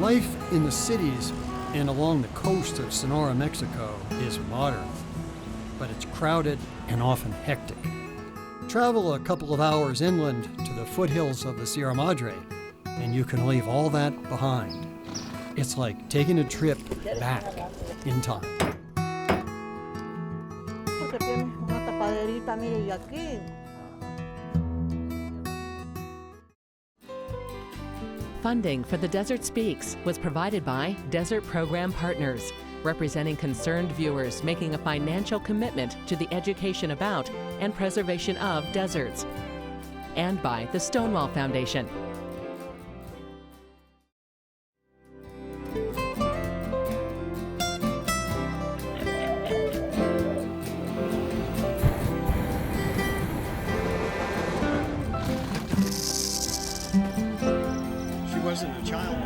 Life in the cities and along the coast of Sonora, Mexico is modern, but it's crowded and often hectic. Travel a couple of hours inland to the foothills of the Sierra Madre, and you can leave all that behind. It's like taking a trip back in time. Funding for The Desert Speaks was provided by Desert Program Partners, representing concerned viewers making a financial commitment to the education about and preservation of deserts, and by the Stonewall Foundation. She wasn't a child.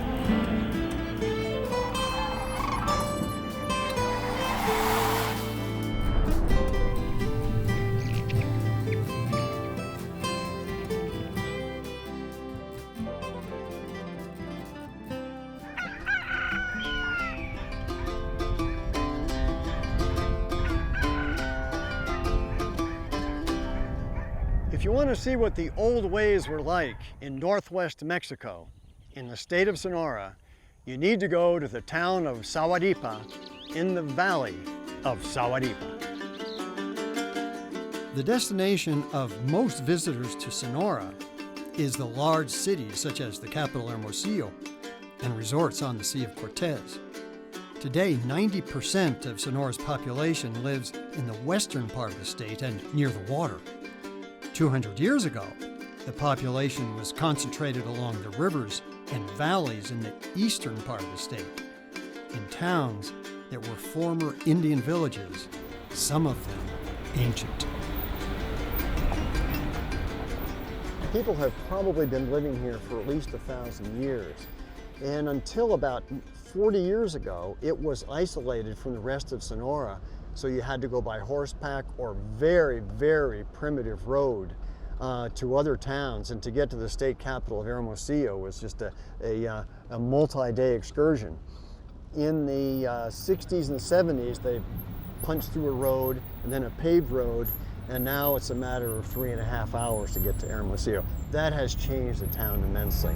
If you want to see what the old ways were like in northwest Mexico, in the state of Sonora, you need to go to the town of Sahuaripa in the valley of Sahuaripa. The destination of most visitors to Sonora is the large cities such as the capital Hermosillo and resorts on the Sea of Cortez. Today, 90% of Sonora's population lives in the western part of the state and near the water. 200 years ago, the population was concentrated along the rivers and valleys in the eastern part of the state, in towns that were former Indian villages, some of them ancient. People have probably been living here for at least 1,000 years. And until about 40 years ago, it was isolated from the rest of Sonora. So you had to go by horseback or very, very primitive road to other towns. And to get to the state capital of Hermosillo was just a multi-day excursion. In the 60s and 70s, they punched through a road and then a paved road. And now it's a matter of 3.5 hours to get to Hermosillo. That has changed the town immensely.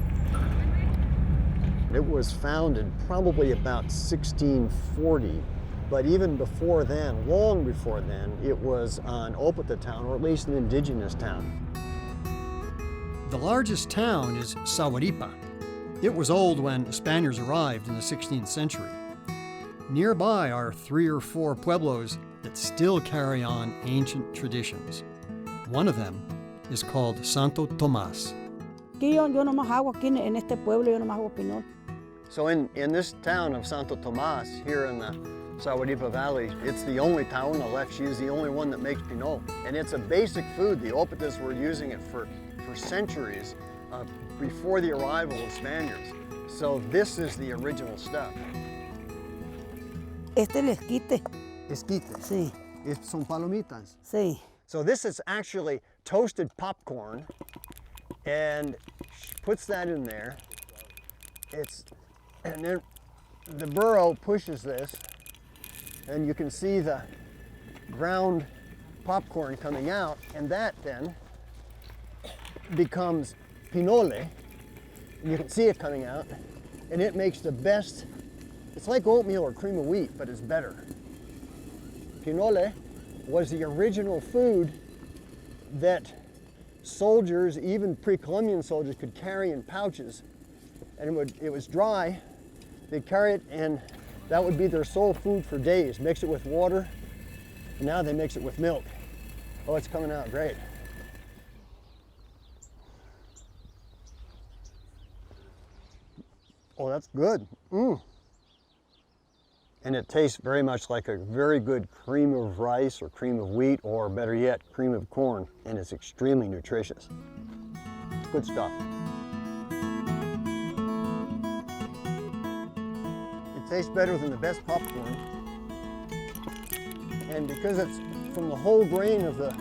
It was founded probably about 1640, but even before then, long before then, it was an Opata town, or at least an indigenous town. The largest town is Sahuaripa. It was old when the Spaniards arrived in the 16th century. Nearby are 3 or 4 pueblos that still carry on ancient traditions. One of them is called Santo Thomas. So in this town of Santo Thomas, here in the Sahuaripa Valley, it's the only town on the left. She is the only one that makes pinole. And it's a basic food. The Opatas were using it for centuries before the arrival of Spaniards. So this is the original stuff. Este es el esquite. Esquite. Sí. Son palomitas. Sí. So this is actually toasted popcorn, and puts that in there. And then the burro pushes this, and you can see the ground popcorn coming out, and that then becomes pinole. You can see it coming out, and it makes the best. It's like oatmeal or cream of wheat, but it's better. Pinole was the original food that soldiers, even pre-Columbian soldiers, could carry in pouches. And it was dry. They'd carry it, and that would be their sole food for days. Mix it with water, and now they mix it with milk. Oh, it's coming out great. Oh, that's good. And it tastes very much like a very good cream of rice or cream of wheat, or better yet, cream of corn, and it's extremely nutritious. It's good stuff. It tastes better than the best popcorn. And because it's from the whole grain of the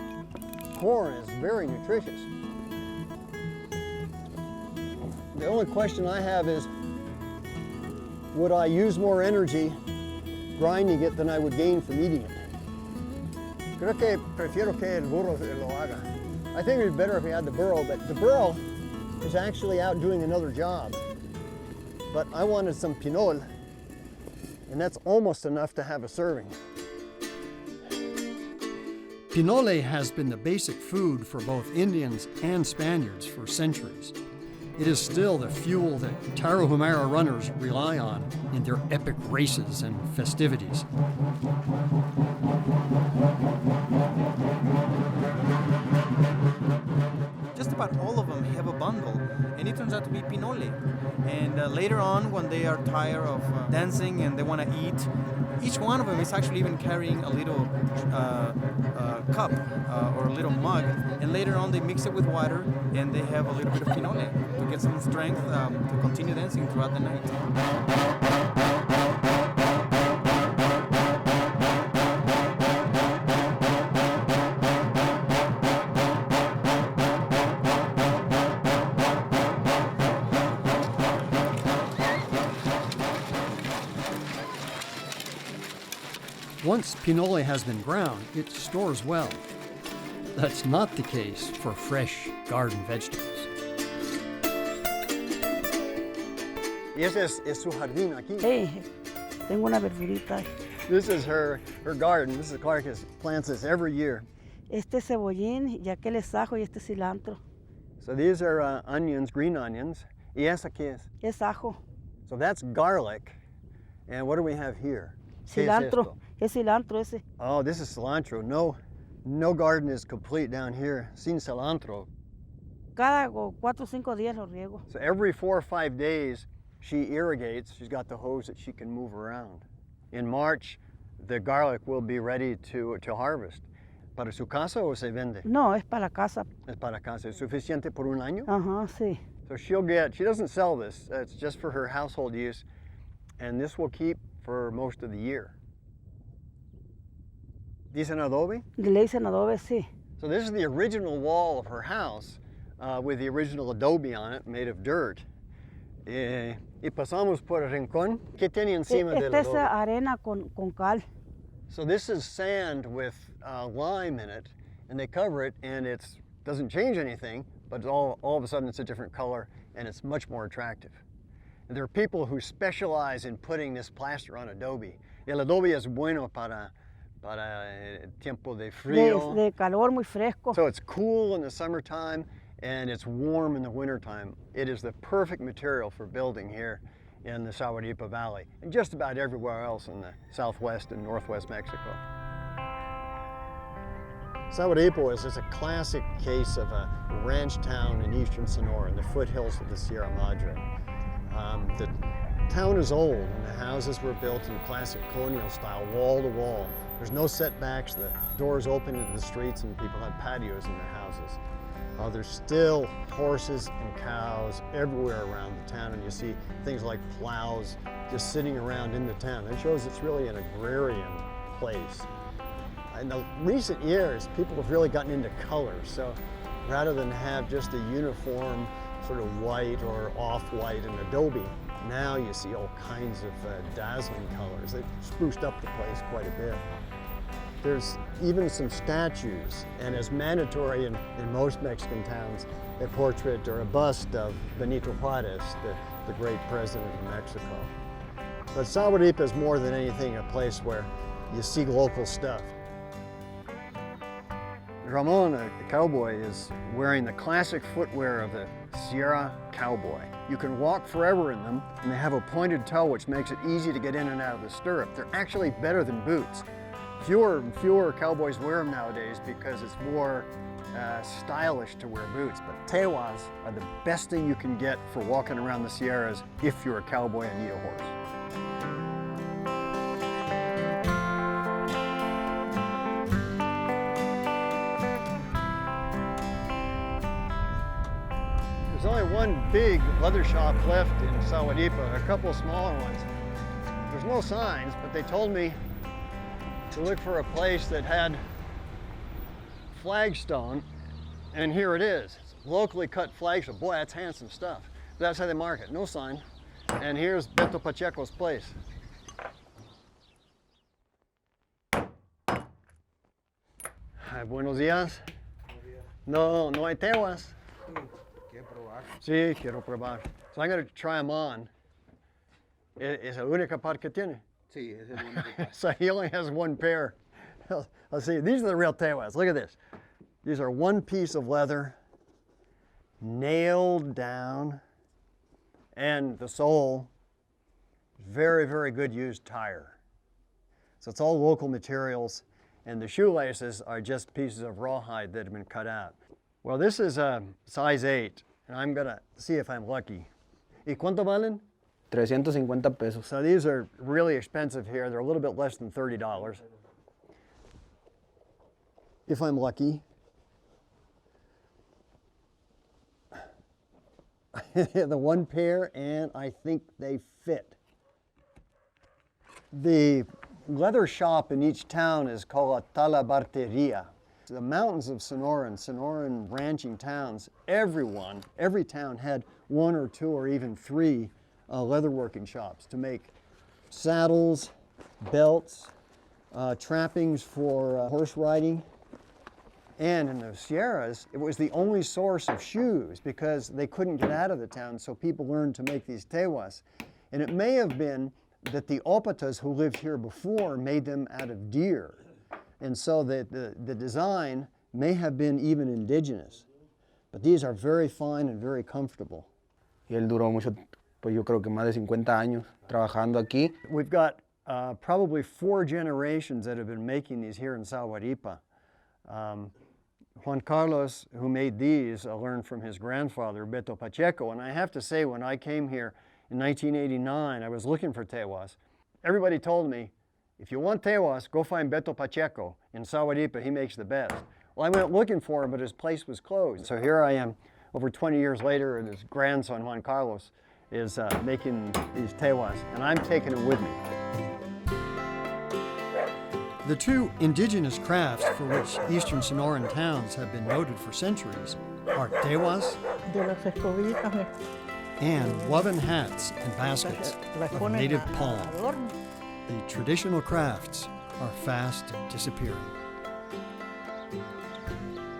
corn, it's very nutritious. The only question I have is, would I use more energy grinding it than I would gain from eating it? Creo que prefiero que el burro lo haga. I think it'd be better if we had the burro, but the burro is actually out doing another job. But I wanted some pinole, and that's almost enough to have a serving. Pinole has been the basic food for both Indians and Spaniards for centuries. It is still the fuel that Tarahumara runners rely on in their epic races and festivities. Just about all of them have a bundle, and it turns out to be pinole. And later on, when they are tired of dancing and they want to eat, each one of them is actually even carrying a little cup or a little mug, and later on they mix it with water and they have a little bit of pinole to get some strength to continue dancing throughout the night. Once pinole has been ground, it stores well. That's not the case for fresh garden vegetables. Y ese es su jardín aquí. Hey, tengo una verdurita. This is her garden. Mrs. Clark plants this every year. Este es cebollín y aquel es ajo y este es cilantro. So these are onions, green onions. Y esa qué es? Es ajo. So that's garlic. And what do we have here? Cilantro. Es cilantro ese. Oh, this is cilantro. No garden is complete down here sin cilantro. Cada 4 o 5 días lo riego. So every 4 or 5 days, she irrigates. She's got the hose that she can move around. In March, the garlic will be ready to harvest. ¿Para su casa o se vende? No, es para casa. Es para casa. ¿Es suficiente por un año? Ajá, sí. So she doesn't sell this. It's just for her household use. And this will keep for most of the year. Dicen adobe? Le dicen adobe, sí. So this is the original wall of her house with the original adobe on it, made of dirt. Y pasamos por el rincón. ¿Qué tiene encima del Esta es adobe? arena con cal. So this is sand with lime in it, and they cover it, and it doesn't change anything, but all of a sudden it's a different color, and it's much more attractive. And there are people who specialize in putting this plaster on adobe. El adobe es bueno para tiempo de frío. De calor, muy fresco. So it's cool in the summertime and it's warm in the wintertime. It is the perfect material for building here in the Sahuaripa Valley and just about everywhere else in the southwest and northwest Mexico. Sahuaripa is a classic case of a ranch town in eastern Sonora in the foothills of the Sierra Madre. The town is old and the houses were built in classic colonial style, wall to wall. There's no setbacks, the doors open into the streets and people have patios in their houses. There's still horses and cows everywhere around the town, and you see things like plows just sitting around in the town. It shows it's really an agrarian place. In the recent years, people have really gotten into colors, so rather than have just a uniform sort of white or off-white and adobe, now you see all kinds of dazzling colors. They've spruced up the place quite a bit. There's even some statues, and as mandatory in most Mexican towns, a portrait or a bust of Benito Juarez, the great president of Mexico. But Sahuaripa is more than anything a place where you see local stuff. Ramon, the cowboy, is wearing the classic footwear of the Sierra cowboy. You can walk forever in them, and they have a pointed toe which makes it easy to get in and out of the stirrup. They're actually better than boots. Fewer and fewer cowboys wear them nowadays because it's more stylish to wear boots, but tewas are the best thing you can get for walking around the Sierras if you're a cowboy and need a horse. There's only one big leather shop left in Sahuaripa, a couple smaller ones. There's no signs, but they told me to look for a place that had flagstone, and here it is. It's locally cut flagstone. Boy, that's handsome stuff. That's how they mark it. No sign. And here's Beto Pacheco's place. Hi, buenos días. No, no hay teguas. ¿Quieres probar? Sí, quiero probar. So I'm going to try them on. Es la única par que tiene. Sí, ese es el único par. So he only has one pair. Let's see, these are the real teguas. Look at this. These are one piece of leather, nailed down, and the sole, very, very good used tire. So it's all local materials, and the shoelaces are just pieces of rawhide that have been cut out. Well, this is a size 8, and I'm gonna see if I'm lucky. ¿Y cuánto valen? 350 pesos. So these are really expensive here. They're a little bit less than $30. If I'm lucky. The one pair, and I think they fit. The leather shop in each town is called a talabartería. The mountains of Sonora and Sonoran ranching towns, every town had 1 or 2 or even 3 leatherworking shops to make saddles, belts, trappings for horse riding. And in the Sierras, it was the only source of shoes because they couldn't get out of the town, so people learned to make these tewas. And it may have been that the Opatas who lived here before made them out of deer. And so the design may have been even indigenous. But these are very fine and very comfortable. Y él duró mucho, pues yo creo que más de 50 años trabajando aquí. We've got probably 4 generations that have been making these here in Sahuaripa. Juan Carlos, who made these, learned from his grandfather, Beto Pacheco. And I have to say, when I came here in 1989, I was looking for tewas. Everybody told me, if you want tewas, go find Beto Pacheco. In Sahuaripa, he makes the best. Well, I went looking for him, but his place was closed. So here I am, over 20 years later, and his grandson, Juan Carlos, is making these tewas, and I'm taking them with me. The 2 indigenous crafts for which eastern Sonoran towns have been noted for centuries are tewas De las escobillas, and woven hats and baskets las of ponen native a palm. adorno. The traditional crafts are fast disappearing.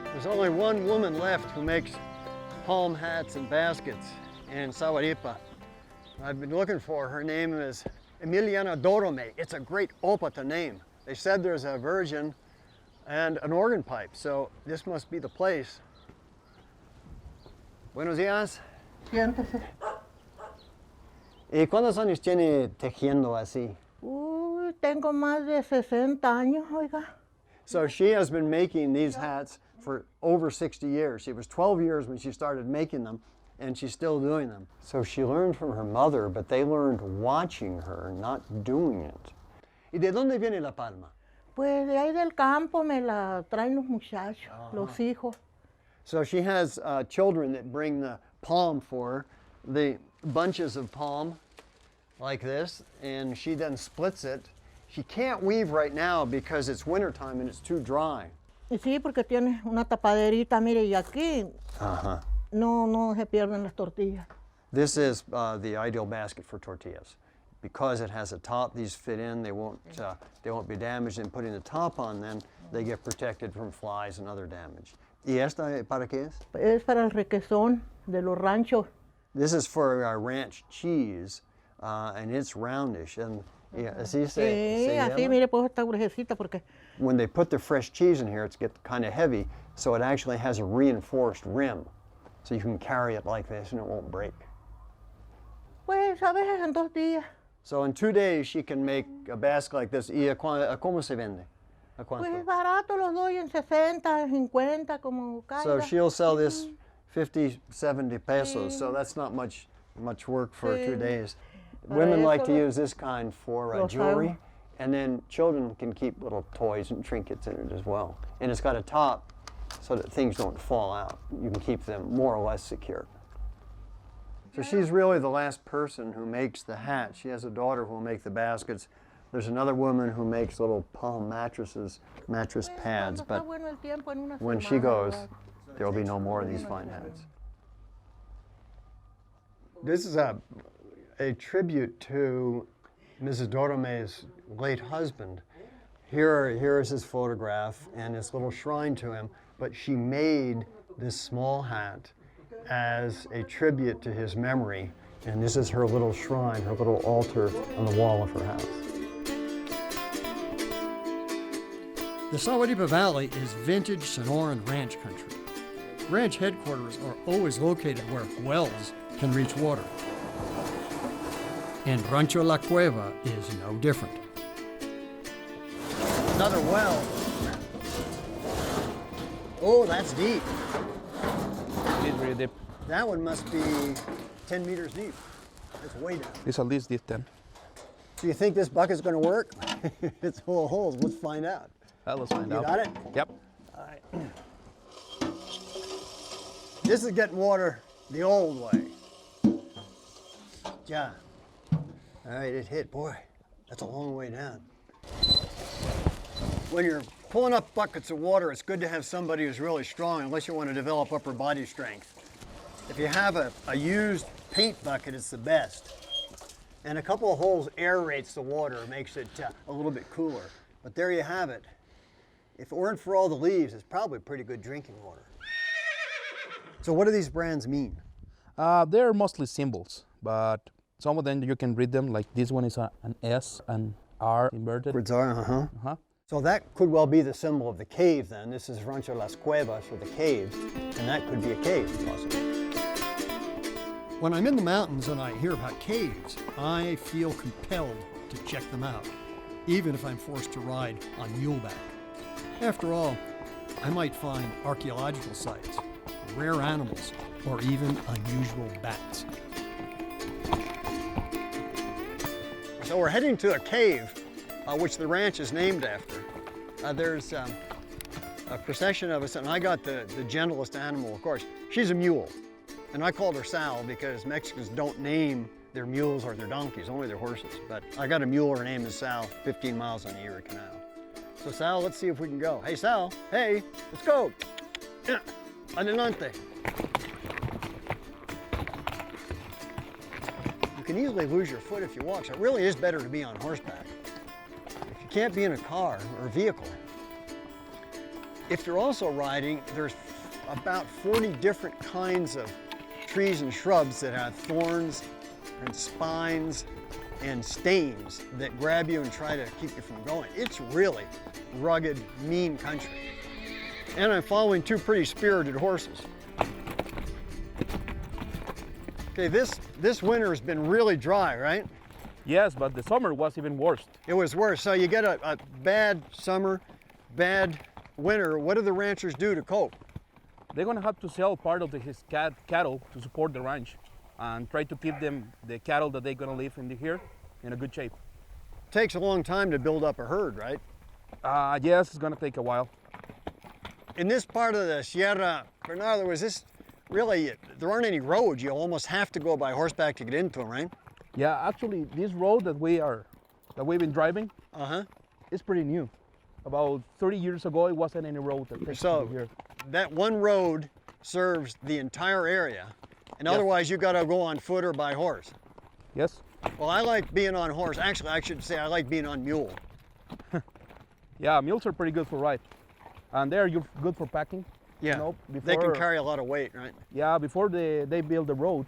There's only one woman left who makes palm hats and baskets in Sahuaripa. I've been looking for her. Her name is Emiliana Dorome. It's a great Opata name. They said there's a virgin and an organ pipe, so this must be the place. Buenos días. Siéntese. ¿Y cuántos años tiene tejiendo así? Uy, tengo más de 60 años, oiga. So she has been making these hats for over 60 years. She was 12 years when she started making them, and she's still doing them. So she learned from her mother, but they learned watching her, not doing it. ¿Y de dónde viene la palma? Pues de ahí del campo me la traen los muchachos, los hijos. So she has children that bring the palm for her, the bunches of palm like this, and she then splits it. She can't weave right now because it's wintertime and it's too dry. Y sí, porque tiene una tapaderita, mire, y aquí Uh-huh. no se pierden las tortillas. This is the ideal basket for tortillas. Because it has a top, these fit in, they won't be damaged, and putting the top on them, they get protected from flies and other damage. ¿Y esta para qué es? Es para el requesón de los ranchos. This is for our ranch cheese, and it's roundish. And yeah, así Sí, se así, llama? mire, pues está gruesecita porque When they put the fresh cheese in here, it's get kind of heavy, so it actually has a reinforced rim. So you can carry it like this and it won't break. pues a veces en 2 días. So in 2 days, she can make a basket like this. ¿Y a cómo se vende? ¿A cuánto? Pues barato los doy en 60, 50, como caiga. So she'll sell this 50, 70 pesos. So that's not much work for Sí. 2 days. Para Women like eso to lo- use this kind for los jewelry, hago. and then children can keep little toys and trinkets in it as well. And it's got a top so that things don't fall out. You can keep them more or less secure. So she's really the last person who makes the hat. She has a daughter who will make the baskets. There's another woman who makes little palm mattresses, mattress Pues, pads, cuando está but bueno el tiempo, en una when she semana, goes, ¿verdad? there will be no more of these fine hats. This is a a tribute to Mrs. Dorome's late husband. Here is his photograph and this little shrine to him, but she made this small hat as a tribute to his memory, and this is her little shrine, her little altar on the wall of her house. The Sahuaripa Valley is vintage Sonoran ranch country. Ranch headquarters are always located where wells can reach water. And Rancho La Cueva is no different. Another well. Oh, that's deep. It's really deep. That one must be 10 meters deep. That's way down. It's at least deep 10. Do you think this bucket's going to work? It's full of holes. Let's find out. Let's find out. You got it? Yep. All right. This is getting water the old way. Yeah. All right, it hit. Boy, that's a long way down. When you're pulling up buckets of water, it's good to have somebody who's really strong, unless you want to develop upper body strength. If you have a used paint bucket, it's the best. And a couple of holes aerates the water, makes it a little bit cooler. But there you have it. If it weren't for all the leaves, it's probably pretty good drinking water. So what do these brands mean? They're mostly symbols, but some of them you can read them, like this one is an S and R inverted. Words are, So that could well be the symbol of the cave then. This is Rancho Las Cuevas, or the caves, and that could be a cave, possibly. When I'm in the mountains and I hear about caves, I feel compelled to check them out, even if I'm forced to ride on muleback. After all, I might find archaeological sites, rare animals, or even unusual bats. So we're heading to a cave, which the ranch is named after. There's a procession of us, and I got the gentlest animal, of course. She's a mule, and I called her Sal because Mexicans don't name their mules or their donkeys, only their horses. But I got a mule, her name is Sal, 15 miles on the Erie Canal. So Sal, let's see if we can go. Hey Sal, hey, let's go. Yeah, adelante. You can easily lose your foot if you walk, so it really is better to be on horseback. If you can't be in a car or a vehicle. If you're also riding, there's about 40 different kinds of trees and shrubs that have thorns and spines and stains that grab you and try to keep you from going. It's really rugged, mean country. And I'm following two pretty spirited horses. Okay, this winter has been really dry, right? Yes, but the summer was even worse. It was worse. So you get a bad summer, bad winter. What do the ranchers do to cope? They're gonna have to sell part of his cattle to support the ranch and try to keep the cattle that they're gonna leave in here in a good shape. Takes a long time to build up a herd, right? Yes, it's gonna take a while. In this part of the Sierra Madre, there aren't any roads. You almost have to go by horseback to get into them, right? Yeah, actually, this road that we've been driving, is pretty new. About 30 years ago, it wasn't any road that takes you here. That one road serves the entire area, and otherwise you got to go on foot or by horse. Yes. Well, I like being on horse. Actually, I should say I like being on mule. Yeah, mules are pretty good for ride, and they're good for packing. Yeah, You know, they can carry a lot of weight, right? Yeah, before they built the road,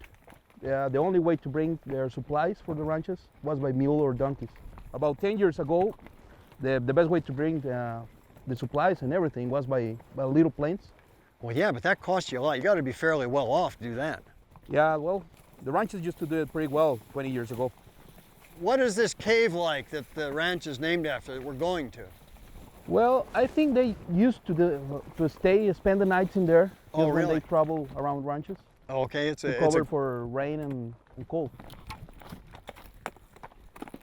the only way to bring their supplies for the ranches was by mule or donkeys. About 10 years ago, the best way to bring the supplies and everything was by little planes. Well, yeah, but that costs you a lot. You got to be fairly well off to do that. Yeah, well, the ranches used to do it pretty well 20 years ago. What is this cave like that the ranch is named after that we're going to? Well, I think they used to spend the nights in there Oh, when really? they travel around ranches Okay, it's to cover for rain and cold.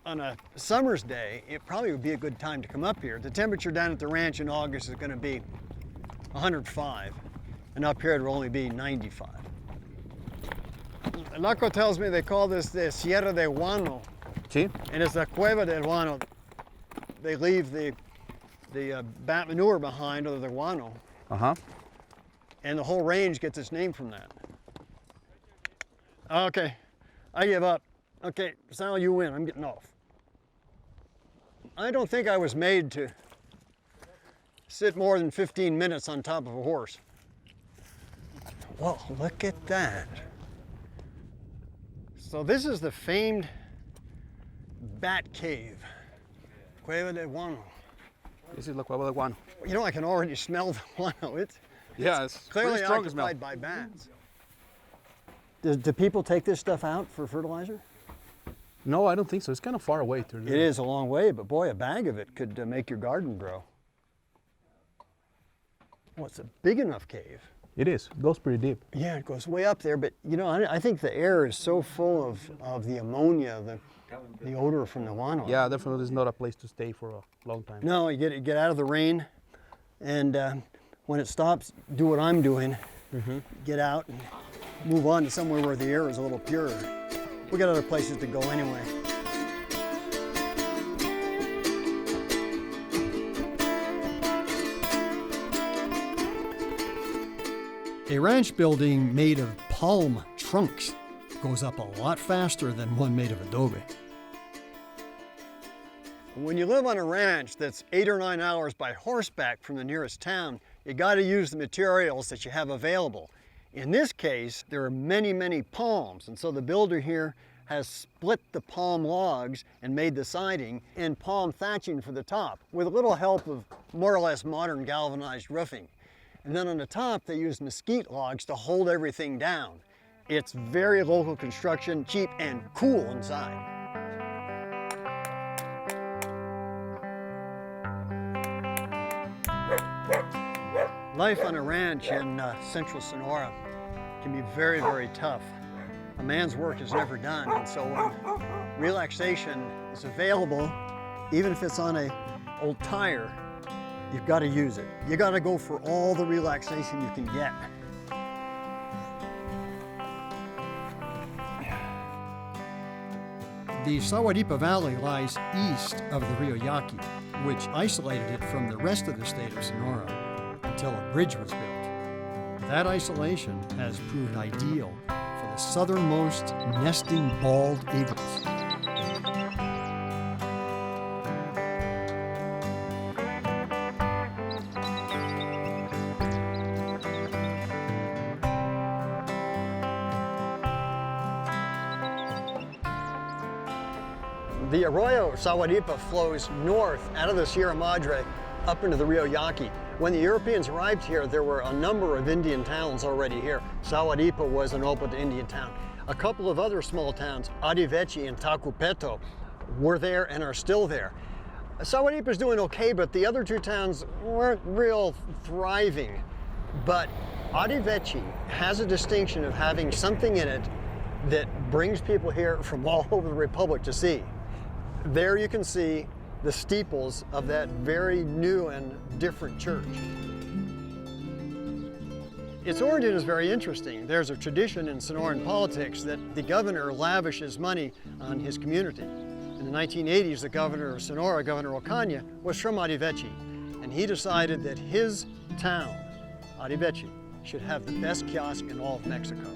On a summer's day, it probably would be a good time to come up here. The temperature down at the ranch in August is going to be 105, and up here it will only be 95. Laco tells me they call this the Sierra de Guano, See? and it's the Cueva del Guano. They leave the bat manure behind, or the guano, and the whole range gets its name from that. Okay, I give up. Okay, Sal, you win. I'm getting off. I don't think I was made to sit more than 15 minutes on top of a horse. Well, look at that. So this is the famed bat cave, Cueva de Guano. This is La Cueva del Guano. You know, I can already smell the guano. It's It's clearly pretty strong smell. occupied by bats. Do people take this stuff out for fertilizer? No, I don't think so. It's kind of far away. It is a long way, but boy, a bag of it could make your garden grow. Well, it's a big enough cave. It is. It goes pretty deep. Yeah, it goes way up there, but you know, I think the air is so full of the ammonia, the odor from the guano. Yeah, definitely is not a place to stay for a long time. No, you get out of the rain, and when it stops, do what I'm doing. Get out and move on to somewhere where the air is a little purer. We got other places to go anyway. A ranch building made of palm trunks goes up a lot faster than one made of adobe. When you live on a ranch that's 8 or 9 hours by horseback from the nearest town, you got to use the materials that you have available. In this case, there are many, many palms, and so the builder here has split the palm logs and made the siding and palm thatching for the top, with a little help of more or less modern galvanized roofing. And then on the top, they use mesquite logs to hold everything down. It's very local construction, cheap and cool inside. Life on a ranch in central Sonora can be very, very tough. A man's work is never done, and so when relaxation is available, even if it's on an old tire, you've got to use it. You got to go for all the relaxation you can get. The Sahuaripa Valley lies east of the Rio Yaqui, which isolated it from the rest of the state of Sonora until a bridge was built. That isolation has proved ideal for the southernmost nesting bald eagles. The Arroyo Sahuaripa flows north out of the Sierra Madre up into the Rio Yaqui. When the Europeans arrived here, there were a number of Indian towns already here. Sahuaripa was an open Indian town. A couple of other small towns, Adivechi and Tacupeto, were there and are still there. Sahuaripa is doing okay, but the other two towns weren't real thriving. But Adivechi has a distinction of having something in it that brings people here from all over the Republic to see. There you can see the steeples of that very new and different church. Its origin is very interesting. There's a tradition in Sonoran politics that the governor lavishes money on his community. In the 1980s, the governor of Sonora, Governor Ocaña, was from Adivechi, and he decided that his town, Adivechi, should have the best kiosk in all of Mexico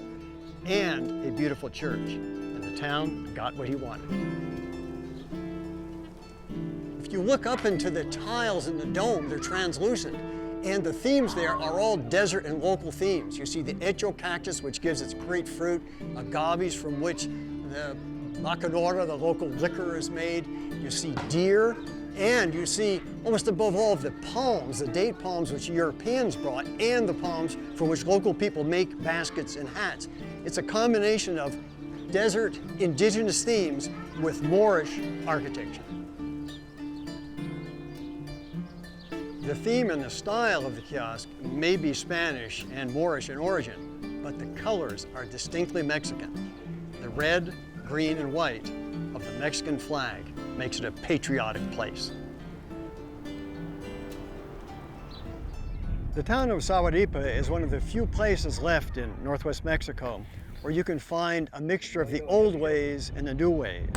and a beautiful church, and the town got what he wanted. If you look up into the tiles in the dome, they're translucent, and the themes there are all desert and local themes. You see the echo cactus, which gives its great fruit, agaves from which the bacanora, the local liquor, is made. You see deer, and you see, almost above all, the palms, the date palms which Europeans brought, and the palms from which local people make baskets and hats. It's a combination of desert, indigenous themes with Moorish architecture. The theme and the style of the kiosk may be Spanish and Moorish in origin, but the colors are distinctly Mexican. The red, green, and white of the Mexican flag makes it a patriotic place. The town of Sahuaripa is one of the few places left in northwest Mexico where you can find a mixture of the old ways and the new ways.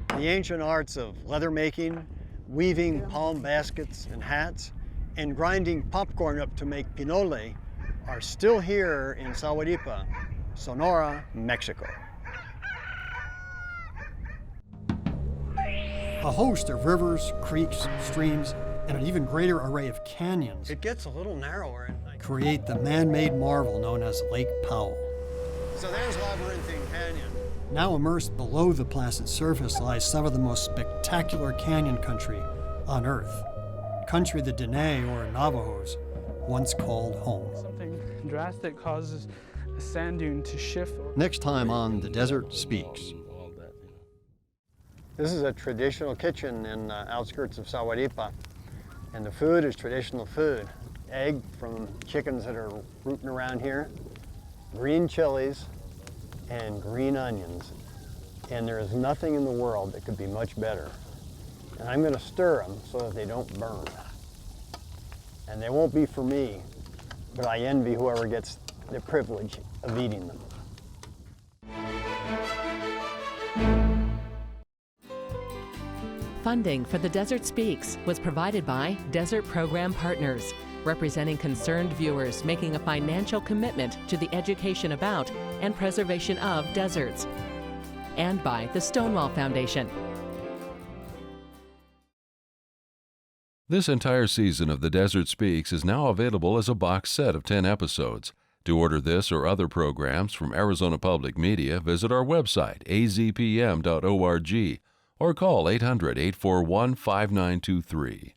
The ancient arts of leather making, weaving palm baskets and hats, and grinding popcorn up to make pinole are still here in Sahuaripa, Sonora, Mexico. A host of rivers, creeks, streams, and an even greater array of canyons It gets a little narrower at night. create the man-made marvel known as Lake Powell. So there's Labyrinthine Canyon. Now immersed below the placid surface lies some of the most spectacular canyon country on Earth. Country the Dene, or Navajos, once called home. Something drastic causes a sand dune to shift. Next time on The Desert Speaks. This is a traditional kitchen in the outskirts of Sahuaripa. And the food is traditional food. Egg from chickens that are rooting around here, green chilies, and green onions. And there is nothing in the world that could be much better. And I'm gonna stir them so that they don't burn. And they won't be for me, but I envy whoever gets the privilege of eating them. Funding for The Desert Speaks was provided by Desert Program Partners, representing concerned viewers making a financial commitment to the education about and preservation of deserts, and by the Stonewall Foundation. This entire season of The Desert Speaks is now available as a box set of 10 episodes. To order this or other programs from Arizona Public Media, visit our website, azpm.org, or call 800-841-5923.